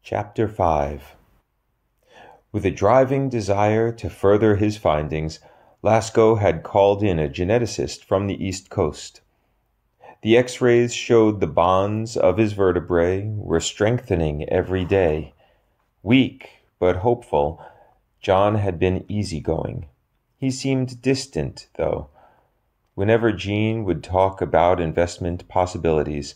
Chapter 5. With a driving desire to further his findings, Lasco had called in a geneticist from the East Coast. The X-rays showed the bonds of his vertebrae were strengthening every day. Weak but hopeful, John had been easygoing. He seemed distant, though. Whenever Jean would talk about investment possibilities,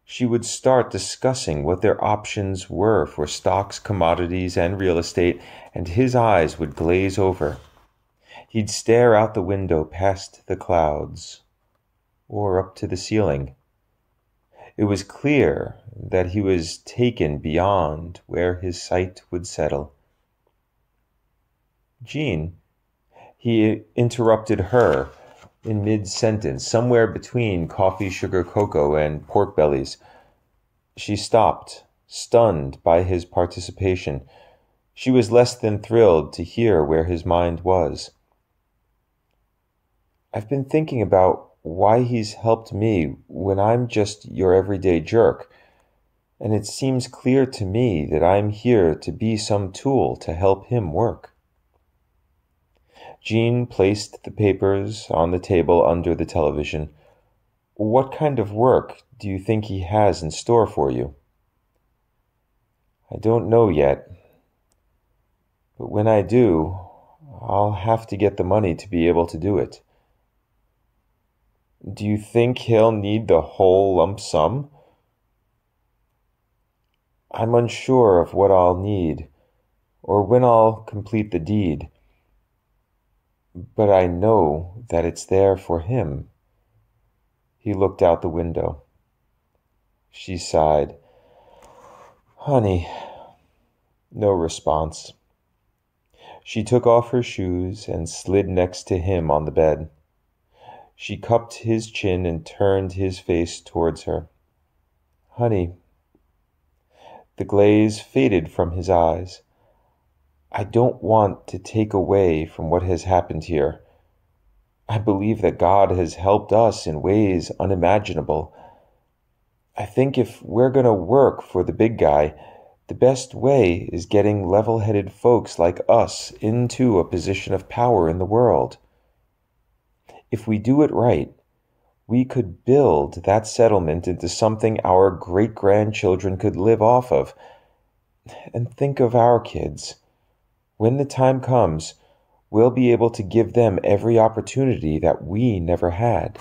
she would start discussing what their options were for stocks, commodities, and real estate, and his eyes would glaze over. He'd stare out the window past the clouds, or up to the ceiling. It was clear that he was taken beyond where his sight would settle. Jean, he interrupted her in mid-sentence, somewhere between coffee, sugar, cocoa, and pork bellies. She stopped, stunned by his participation. She was less than thrilled to hear where his mind was. I've been thinking about why he's helped me when I'm just your everyday jerk, and it seems clear to me that I'm here to be some tool to help him work. Jean placed the papers on the table under the television. What kind of work do you think he has in store for you? I don't know yet. But when I do, I'll have to get the money to be able to do it. Do you think he'll need the whole lump sum? I'm unsure of what I'll need, or when I'll complete the deed. But I know that it's there for him. He looked out the window. She sighed. Honey. No response. She took off her shoes and slid next to him on the bed. She cupped his chin and turned his face towards her. Honey. The glaze faded from his eyes. I don't want to take away from what has happened here. I believe that God has helped us in ways unimaginable. I think if we're going to work for the big guy, the best way is getting level-headed folks like us into a position of power in the world. If we do it right, we could build that settlement into something our great-grandchildren could live off of. And think of our kids. When the time comes, we'll be able to give them every opportunity that we never had.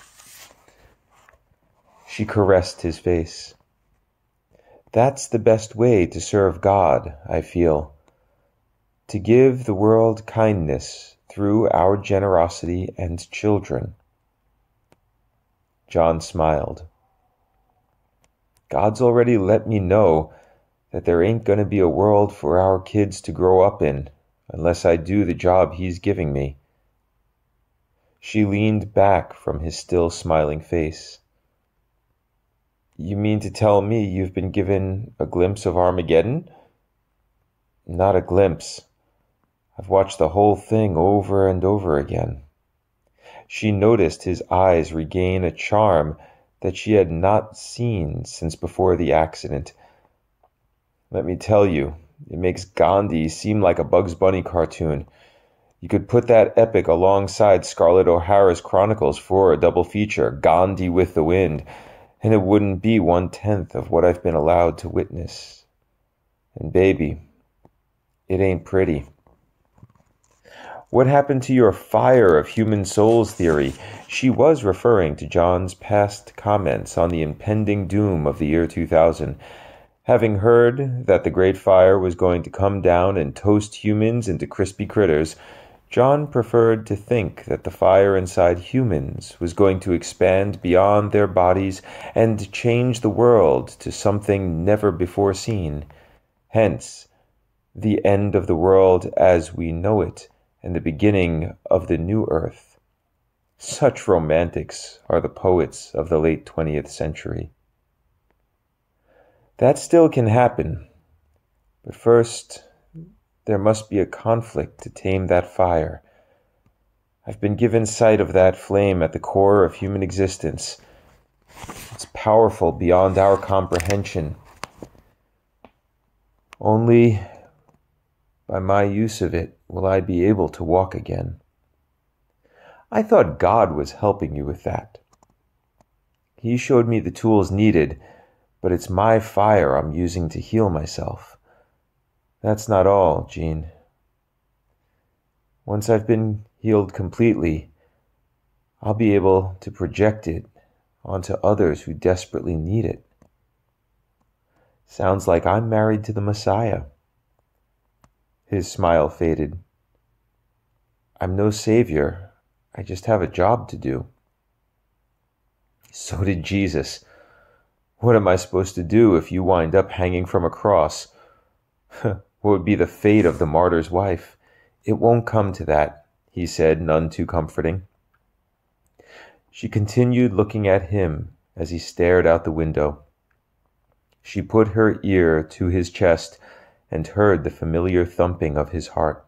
She caressed his face. That's the best way to serve God, I feel. To give the world kindness through our generosity and children. John smiled. God's already let me know that there ain't going to be a world for our kids to grow up in, unless I do the job he's giving me. She leaned back from his still smiling face. You mean to tell me you've been given a glimpse of Armageddon? Not a glimpse. I've watched the whole thing over and over again. She noticed his eyes regain a charm that she had not seen since before the accident. Let me tell you, it makes Gandhi seem like a Bugs Bunny cartoon. You could put that epic alongside Scarlett O'Hara's Chronicles for a double feature, Gandhi with the Wind, and it wouldn't be 1/10 of what I've been allowed to witness. And baby, it ain't pretty. What happened to your fire of human souls theory? She was referring to John's past comments on the impending doom of the year 2000. Having heard that the Great Fire was going to come down and toast humans into crispy critters, John preferred to think that the fire inside humans was going to expand beyond their bodies and change the world to something never before seen. Hence, the end of the world as we know it and the beginning of the new earth. Such romantics are the poets of the late 20th century. That still can happen, but first there must be a conflict to tame that fire. I've been given sight of that flame at the core of human existence. It's powerful beyond our comprehension. Only by my use of it will I be able to walk again. I thought God was helping you with that. He showed me the tools needed, but it's my fire I'm using to heal myself. That's not all, Jean. Once I've been healed completely, I'll be able to project it onto others who desperately need it. Sounds like I'm married to the Messiah. His smile faded. I'm no savior. I just have a job to do. So did Jesus. What am I supposed to do if you wind up hanging from a cross? What would be the fate of the martyr's wife? It won't come to that, he said, none too comforting. She continued looking at him as he stared out the window. She put her ear to his chest and heard the familiar thumping of his heart.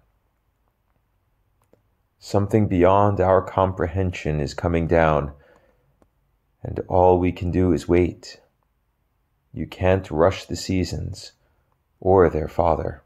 Something beyond our comprehension is coming down, and all we can do is wait. You can't rush the seasons or their father.